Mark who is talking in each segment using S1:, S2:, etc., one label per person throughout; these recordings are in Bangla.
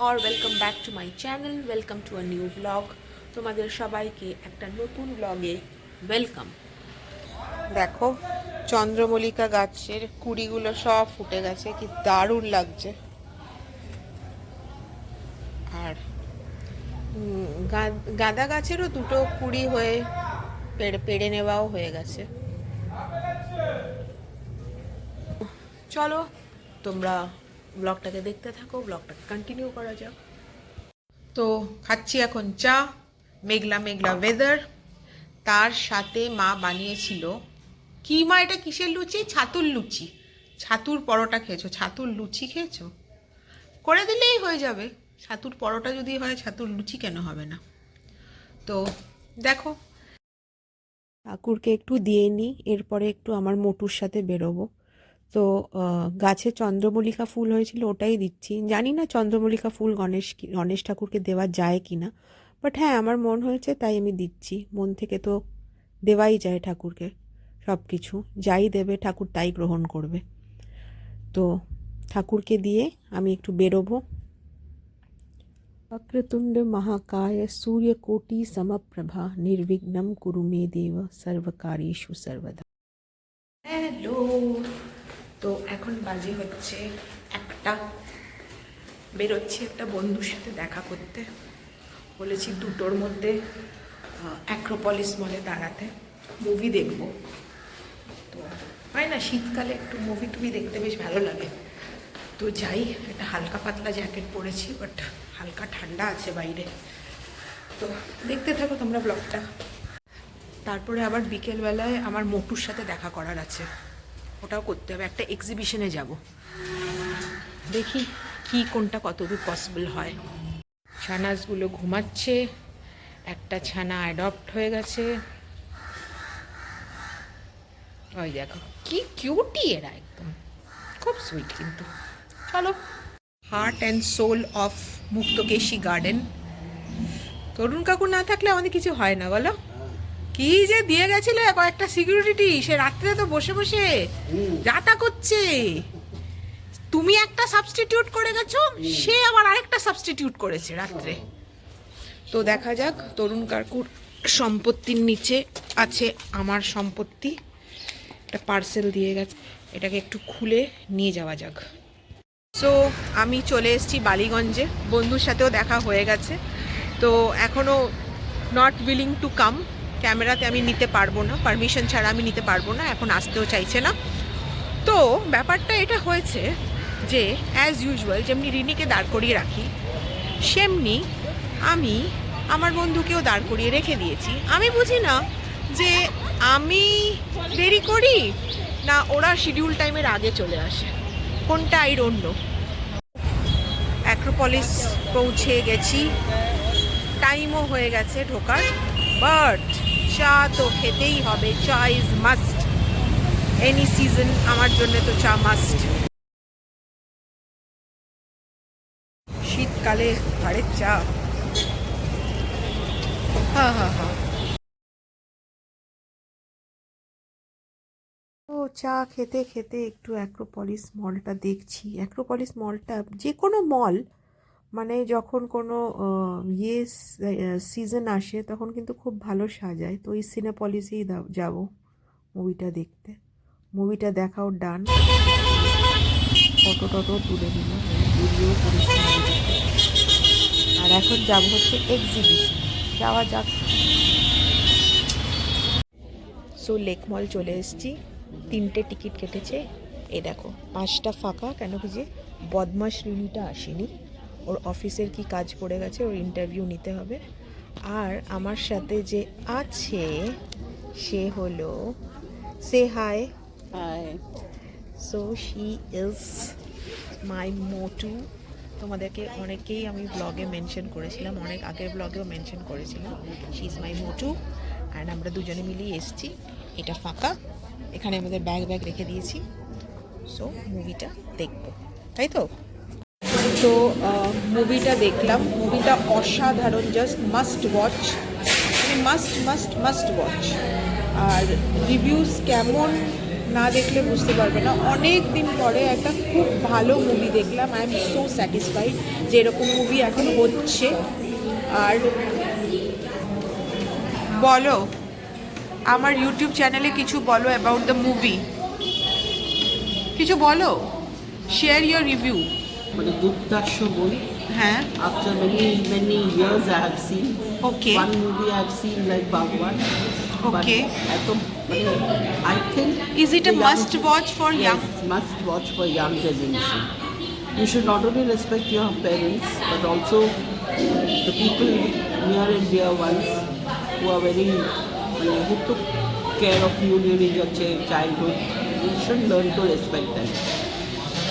S1: or welcome back to my channel. Welcome to a new vlog. তোমাদের সবাইকে একটা নতুন ব্লগে ওয়েলকাম। দেখো চন্দ্রমল্লিকা গাছের কুড়িগুলো সব ফুটে গেছে, কি দারুণ লাগছে। আর গাঁদা গাছেরও দুটো কুড়ি হয়ে পেড়ে নেওয়াও হয়ে গেছে। চলো তোমরা ব্লগটাকে দেখতে থাকো, ব্লগটাকে কন্টিনিউ করা যাক। তো খাচ্ছি এখন চা, মেঘলা মেঘলা ওয়েদার। তার সাথে মা বানিয়েছিল কি, মা এটা কিসের লুচি? ছাতুর লুচি। ছাতুর পরোটা খেয়েছো? ছাতুর লুচি খেয়েছো? করে দিলেই হয়ে যাবে। ছাতুর পরোটা যদি হয়, ছাতুর লুচি কেন হবে না? তো দেখো, ঠাকুরকে একটু দিয়ে নিই, এরপরে একটু আমার মোটুর সাথে বেরোবো। তো গাছে চন্দ্রমল্লিকা ফুল হয়েছিল, ওটাই দিচ্ছি। জানি না চন্দ্রমল্লিকা ফুল গণেশ ঠাকুরকে দেওয়া যায় কি না, বাট হ্যাঁ আমার মন হয়েছে তাই আমি দিচ্ছি। মন থেকে তো দেওয়াই যায় ঠাকুরকে, সব কিছু যাই দেবে ঠাকুর তাই গ্রহণ করবে। তো ঠাকুরকে দিয়ে আমি একটু বেরোবো। वक्रतुंड महाकाय सूर्यकोटि समप्रभा निर्विघ्नं कुरु मे देव सर्वकार्येषु सर्वदा। হ্যালো, তো এখন বাজে হচ্ছে 1টা। বেরোচ্ছি একটা বন্ধুর সাথে দেখা করতে। বলেছি 2টোর মধ্যে অ্যাক্রোপলিস মলে দাঁড়াতে, মুভি দেখবো। তো হয় না, শীতকালে একটু মুভি টুভি দেখতে বেশ ভালো লাগে। তো যাই, একটা হালকা পাতলা জ্যাকেট পরেছি, বাট হালকা ঠান্ডা আছে বাইরে। তো দেখতে থাকো তোমরা ব্লগটা। তারপরে আবার বিকেলবেলায় আমার মোটুর সাথে দেখা করার আছে, ওটাও করতে হবে। একটা এক্সিবিশনে যাব, দেখি কি কোনটা কতদূর পসিবল হয়। ছানাসগুলো ঘুমাচ্ছে, একটা ছানা অ্যাডপ্ট হয়ে গেছে। ওই দেখো কি কিউটি এরা, একদম খুব সুইট। কিন্তু চলো, heart and soul of Muktakeshi garden. Tarun কাকু না থাকলে আমাদের কিছু হয় না, বলো? কি যে দিয়ে গেছিল কয়েকটা সিকিউরিটি, সে রাত্রে তো বসে বসে যাতা করছে। তুমি একটা সাবস্টিটিউট করে গেছো, সে আবার আরেকটা সাবস্টিটিউট করেছে রাত্রে। তো দেখা যাক, তরুণ কাকুর সম্পত্তির নিচে আছে আমার সম্পত্তি। একটা পার্সেল দিয়ে গেছে, এটাকে একটু খুলে নিয়ে যাওয়া যাক। সো আমি চলে এসেছি বালিগঞ্জে, বন্ধুর সাথেও দেখা হয়ে গেছে। তো এখনও নট উইলিং টু কাম, ক্যামেরাতে আমি নিতে পারবো না, পারমিশন ছাড়া আমি নিতে পারবো না, এখন আসতেও চাইছে না। তো ব্যাপারটা এটা হয়েছে যে অ্যাজ ইউজুয়াল যেমনি রিনিকে দাঁড় করিয়ে রাখি, সেমনি আমি আমার বন্ধুকেও দাঁড় করিয়ে রেখে দিয়েছি। আমি বুঝি না যে আমি দেরি করি না ওরা শিডিউল টাইমের আগে চলে আসে, কোনটা আই ডোন্ট নো। অ্যাক্রোপলিস পৌঁছে গেছি, টাইমও হয়ে গেছে ঢোকার, বাট চা তো খেতেই হবে। চা ইজ মাস্ট, এনি সিজন আমার জন্য তো চা মাস্ট। শীতকালে ঘরের চা, হ্যাঁ হ্যাঁ হ্যাঁ। তো চা খেতে খেতে একটু অ্যাক্রোপলিস মলটা দেখছি। অ্যাক্রোপলিস মলটা যে কোনো মল, মানে যখন কোনো সিজন আসে তখন কিন্তু খুব ভালো সাজায়। তো এই সিনেপলিসেই যাব মুভিটা দেখতে। মুভিটা দেখাও ডান, ফটো টটো তুলে নিলাম, ভিডিও করেছি। আর এখন যাব হচ্ছে এক্সিবিশন, যাওয়া যাক। সো লেক মল চলে এসেছি, 3টে টিকিট কেটেছে। এ দেখো 5টা ফাঁকা, কেন কি যে বদমাস রিনিটা আসেনি, ওর অফিসের কি কাজ পড়ে গেছে, ওর ইন্টারভিউ নিতে হবে। আর আমার সাথে যে আছে সে হলো, সে হাই। সো শি ইজ মাই মোটু। তোমাদেরকে অনেকেই আমি ব্লগে মেনশন করেছিলাম, অনেক আগের ব্লগেও মেনশন করেছিলাম, শি ইজ মাই মোটু। অ্যান্ড আমরা দুজনে মিলিয়ে এসেছি। এটা ফাঁকা, এখানে আমাদের ব্যাগ রেখে দিয়েছি। সো মুভিটা দেখবো, তাই তো? তো মুভিটা দেখলাম, মুভিটা অসাধারণ, জাস্ট মাস্ট ওয়াচ, মানে মাস্ট ওয়াচ। আর রিভিউজ কেমন না দেখলে বুঝতে পারবে না। অনেক দিন পরে একটা খুব ভালো মুভি দেখলাম। আই এম সো স্যাটিসফাইড যে এরকম মুভি এখন হচ্ছে। আর বলো, আমার ইউটিউব চ্যানেলে কিছু বলো অ্যাবাউট দ্য মুভি, কিছু বলো, শেয়ার ইয়োর রিভিউ।
S2: মানে দুর্দার্শ বই।
S1: হ্যাঁ,
S2: After many years I have seen
S1: Okay.
S2: one movie I have seen like Bhagwan.
S1: Okay.
S2: But এত মানে I think
S1: Is it a
S2: the young-
S1: must watch for
S2: yes,
S1: young?
S2: must watch for young generation. You should not only respect your parents but also the people near and dear ones who are very who took care of you during your childhood. You should learn to respect them.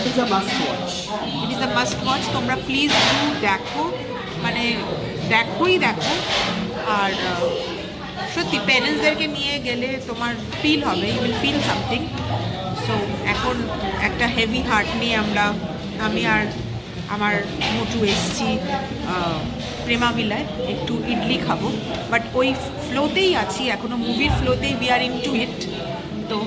S2: It's a must watch.
S1: It is a must watch. তোমরা প্লিজ দেখো, মানে দেখোই দেখো। আর সত্যি প্যারেন্টসদেরকে নিয়ে গেলে তোমার ফিল হবে, you will feel something. So এখন একটা হেভি হার্ট নিয়ে আমি আর আমার মোটু এসছি প্রেমা ভিলায়, একটু ইডলি খাবো। বাট ওই ফ্লোতেই আছি এখনও, মুভির ফ্লোতেই, উই আর ইন টু ইট। তো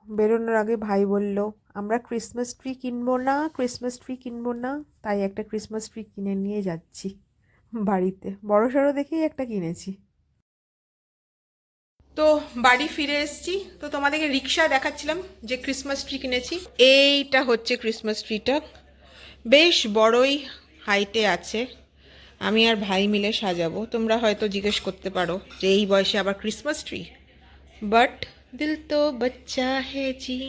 S1: বেরোনোর আগে ভাই বলল আমরা ক্রিসমাস ট্রি কিনবো না, ক্রিসমাস ট্রি কিনবো না, তাই একটা ক্রিসমাস ট্রি কিনে নিয়ে যাচ্ছি বাড়িতে। বড়সড় দেখেই একটা কিনেছি। তো বাড়ি ফিরে এসেছি, তো তোমাদেরকে রিক্সা দেখাচ্ছিলাম যে ক্রিসমাস ট্রি কিনেছি। এইটা হচ্ছে ক্রিসমাস ট্রিটা, বেশ বড়ই হাইটে আছে। আমি আর ভাই মিলে সাজাবো। তোমরা হয়তো জিজ্ঞেস করতে পারো যে এই বয়সে আবার ক্রিসমাস ট্রি, বাট দিল তো বাচ্চা হে জি।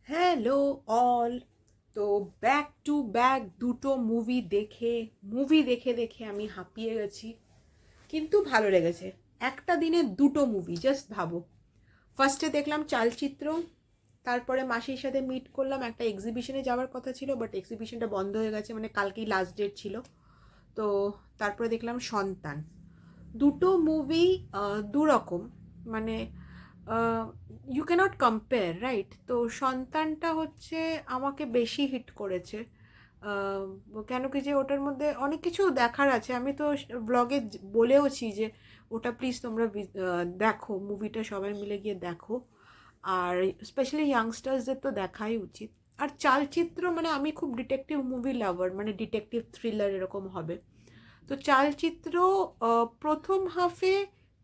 S1: Hello all. তো ব্যাক টু ব্যাক দুটো মুভি দেখে দেখে আমি হাঁপিয়ে গেছি, কিন্তু ভালো লেগেছে। একটা দিনে দুটো মুভি, জাস্ট ভাবো। ফার্স্টে দেখলাম চালচিত্র, তারপরে মাসির সাথে মিট করলাম, একটা এক্সিবিশনে যাওয়ার কথা ছিল বাট এক্সিবিশনটা বন্ধ হয়ে গেছে, মানে কালকেই লাস্ট ডেট ছিল। তো তারপরে দেখলাম সন্তান। দুটো মুভি দুরকম, মানে ইউ ক্যানট কম্পেয়ার, রাইট? তো সন্তানটা হচ্ছে আমাকে বেশি হিট করেছে। কেন কি যে ওটার মধ্যে অনেক কিছু দেখার আছে। আমি তো ব্লগে বলেওছি যে ওটা প্লিজ তোমরা দেখো, মুভিটা সবাই মিলে গিয়ে দেখো। আর স্পেশালি ইয়াংস্টার্সদের তো দেখাই উচিত। আর চালচিত্র মানে আমি খুব ডিটেকটিভ মুভি লাভার, মানে ডিটেকটিভ থ্রিলার এরকম হবে। তো চালচিত্র প্রথম হাফে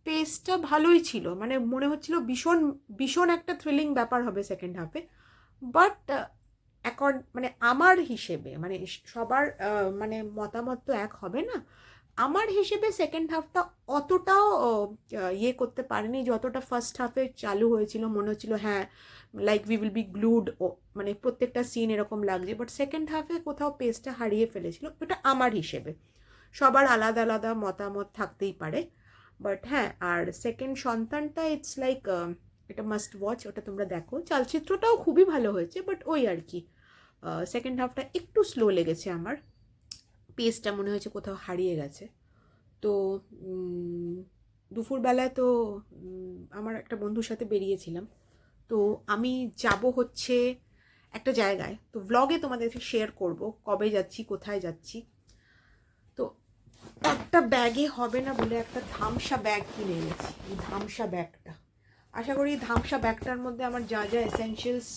S1: পেসটা ভালোই ছিল, মানে মনে হচ্ছিল ভীষণ ভীষণ একটা থ্রিলিং ব্যাপার হবে সেকেন্ড হাফে। বাট মানে আমার হিসেবে, মানে সবার মানে মতামত তো এক হবে না, আমার হিসেবে সেকেন্ড হাফটা অতটাও ইয়ে করতে পারেনি যতটা ফার্স্ট হাফে চালু হয়েছিল। মনে হচ্ছিল হ্যাঁ লাইক উই উইল বি গ্লুড, ও মানে প্রত্যেকটা সিন এরকম লাগছে। বাট সেকেন্ড হাফে কোথাও পেসটা হারিয়ে ফেলেছিল, এটা আমার হিসেবে। সবার আলাদা আলাদা মতামত থাকতেই পারে। বাট হ্যাঁ, আর সেকেন্ড সন্তানটা ইটস লাইক এটা মাস্ট ওয়াচ, ওটা তোমরা দেখো। চলচ্চিত্রটাও খুবই ভালো হয়েছে, বাট ওই আর কি সেকেন্ড হাফটা একটু স্লো লেগেছে আমার, পেসটা মনে হয়েছে কোথাও হারিয়ে গেছে। তো দুপুরবেলায় তো আমার একটা বন্ধুর সাথে বেরিয়েছিলাম। তো আমি যাব হচ্ছে একটা জায়গায়, তো ব্লগে তোমাদেরকে শেয়ার করব কবে যাচ্ছি, কোথায় যাচ্ছি। তো একটা ব্যাগে হবে না বলে একটা ধামসা ব্যাগ কিনে এনেছি। এই ধামসা ব্যাগটা, আশা করি ধামসা ব্যাগটার মধ্যে আমার যা যা এসেনশিয়ালস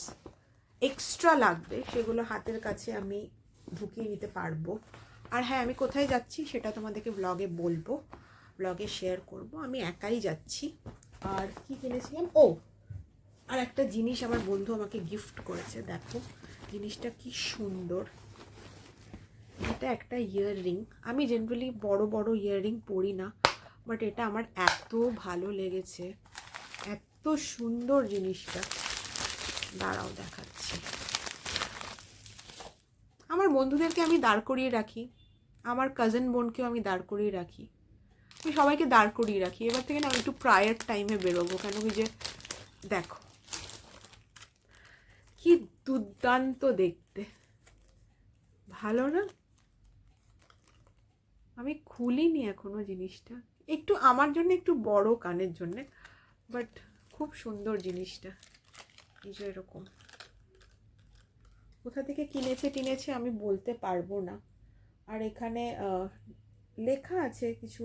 S1: এক্সট্রা লাগবে সেগুলো হাতের কাছে আমি ঢুকিয়ে নিতে পারবো। আর হ্যাঁ, আমি কোথায় যাচ্ছি সেটা তোমাদেরকে ব্লগে বলবো, ব্লগে শেয়ার করব। আমি একাই যাচ্ছি। আর কি কিনেছিলাম, ও আর একটা জিনিস আমার বন্ধু আমাকে গিফট করেছে, দেখো জিনিসটা কি সুন্দর। এটা একটা ইয়াররিং। আমি জেনারেলি বড় বড় ইয়াররিং পরি না, বাট এটা আমার এত ভালো লেগেছে, এত সুন্দর জিনিসটা। দাঁড়াও দেখাচ্ছি। আমার বন্ধুদেরকে আমি দাঁড় করিয়ে রাখি, আমার কাজিন বোনকেও আমি দাঁড় করিয়ে রাখি, আমি সবাইকে দাঁড় করিয়ে রাখি। এবার থেকে না আমি একটু প্রায়ার টাইমে বেরোবো, কেন কি যে দেখো কি দুর্দান্ত দেখতে, ভালো না? আমি খুলিনি এখনো জিনিসটা, একটু আমার জন্য একটু বড় কানের জন্যে, বাট খুব সুন্দর জিনিসটা। এই যে এরকম কোথা থেকে কিনেছে আমি বলতে পারবো না। আর এখানে লেখা আছে কিছু,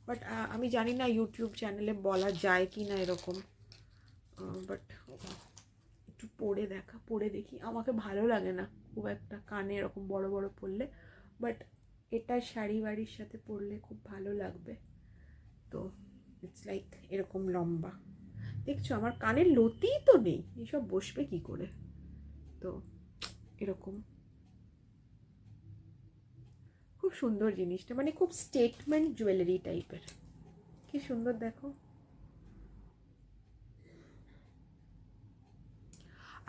S1: বাট আমি জানি না ইউটিউব চ্যানেলে বলা যায় কি না এরকম, বাট একটু পরে দেখি। আমাকে ভালো লাগে না খুব একটা কানে এরকম বড় বড় পরলে, বাট এটা শাড়ি বাড়ির সাথে পরলে খুব ভালো লাগবে। তো ইটস লাইক এরকম লম্বা, দেখছো আমার কানের লতিই তো নেই, এসব বসবে কি করে? তো এরকম খুব সুন্দর জিনিসটা, মানে খুব স্টেটমেন্ট জুয়েলারি টাইপের, কি সুন্দর দেখো।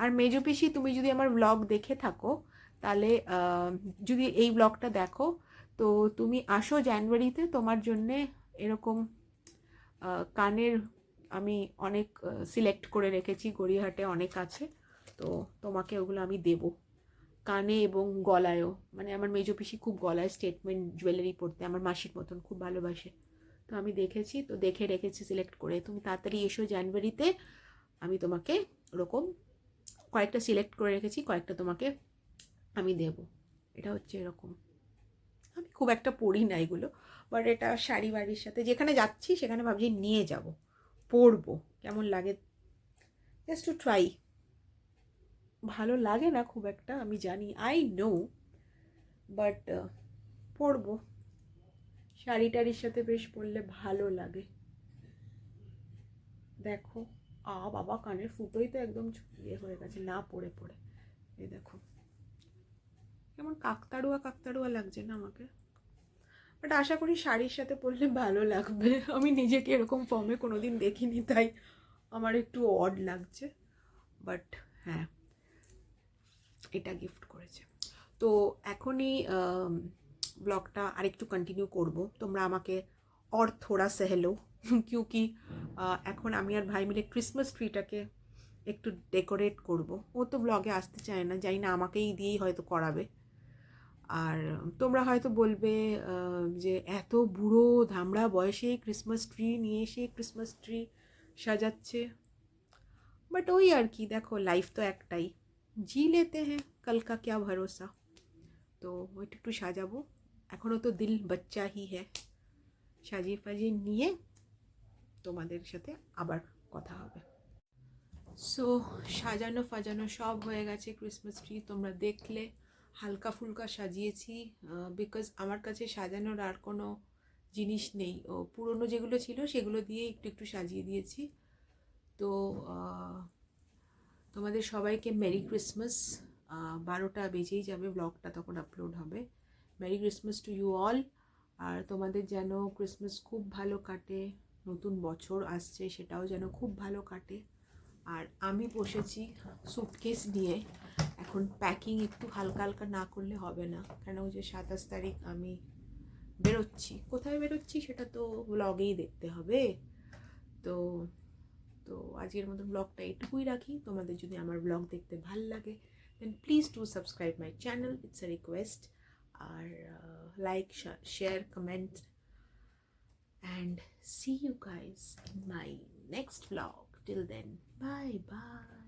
S1: আর মেজো পিসি, তুমি যদি আমার ব্লগ দেখে থাকো তাহলে যদি এই ব্লগটা দেখো তো তুমি আসো জানুয়ারিতে, তোমার জন্যে এরকম কানের আমি অনেক সিলেক্ট করে রেখেছি, গড়িয়াহাটে অনেক আছে, তো তোমাকে ওগুলো আমি দেবো কানে এবং গলায়ও। মানে আমার মেজো পিসি খুব গলায় স্টেটমেন্ট জুয়েলারি পরতে আমার মাসির মতন খুব ভালোবাসে, তো আমি দেখেছি, তো দেখে রেখেছি সিলেক্ট করে। তুমি তাড়াতাড়ি এসো জানুয়ারিতে, আমি তোমাকে ওরকম কয়েকটা সিলেক্ট করে রেখেছি, কয়েকটা তোমাকে আমি দেব। এটা হচ্ছে এরকম, আমি খুব একটা পরি না এগুলো, বাট এটা শাড়ি বাড়ির সাথে যেখানে যাচ্ছি সেখানে ভাবছি নিয়ে যাব, পরবো, কেমন লাগে জাস্ট টু ট্রাই। ভালো লাগে না খুব একটা আমি জানি, আই নো, বাট পরবো, শাড়ি টাড়ির সাথে বেশ পরলে ভালো লাগে। দেখো বাবা কানের ফুটোই তো একদম ইয়ে হয়ে গেছে না পরে পরে, এই দেখো কেমন কাকতাড়ুয়া কাকতাড়ুয়া লাগছে না আমাকে, বাট আশা করি শাড়ির সাথে পরলে ভালো লাগবে। আমি নিজেকে এরকম ফর্মে কোনোদিন দেখিনি, তাই আমার একটু অড লাগছে, বাট হ্যাঁ এটা গিফট করেছে। তো এখনই ব্লগটা আরেকটু কন্টিনিউ করব, তোমরা আমাকে और थोड़ा सह लो क्योंकि এখন আমি আর ভাই মিলে ক্রিসমাস ট্রিটাকে একটু ডেকোরেট করব। ও তো ব্লগে আসতে চায় না, জানি না আমাকেই দিয়েই হয়তো করাবে। আর তোমরা হয়তো বলবে যে এত বুড়ো ধামড়া বয়সে ক্রিসমাস ট্রি নিয়ে এসে ক্রিসমাস ট্রি সাজাচ্ছে, বাট ওই আর কি, দেখো লাইফ তো একটাই, জি লেতে হ্যাঁ কাল কা ক্যা ভরসা। তো ওইটা একটু সাজাবো, এখনও তো দিল বাচ্চা হি হ্যাঁ, সাজিয়ে ফাজিয়ে নিয়ে তোমাদের সাথে আবার কথা হবে। সো সাজানো ফাজানো সব হয়ে গেছে ক্রিসমাস ট্রি, তোমরা দেখলে হালকা ফুলকা সাজিয়েছি, বিকজ আমার কাছে সাজানোর আর কোনো জিনিস নেই, ও পুরনো যেগুলো ছিল সেগুলো দিয়ে একটু একটু সাজিয়ে দিয়েছি। তো তোমাদের সবাইকে মেরি ক্রিসমাস। 12টা বেজেই যাবে, ব্লগটা তখন আপলোড হবে। Merry Christmas to you all. আর তোমাদের যেন ক্রিসমাস খুব ভালো কাটে, নতুন বছর আসছে সেটাও যেন খুব ভালো কাটে। আর আমি বসেছি সুটকেস নিয়ে, এখন প্যাকিং একটু হালকা হালকা না করলে হবে না, কেন যে 27 তারিখ আমি বেরোচ্ছি, কোথায় বেরোচ্ছি সেটা তো ব্লগেই দেখতে হবে। তো তো আজকের মতো ব্লগটা এইটুকুই রাখি। তোমাদের যদি আমার ব্লগ দেখতে ভাল লাগে then please do subscribe my channel, it's a request. আর like share comment and see you guys in my next vlog. Till then, bye bye.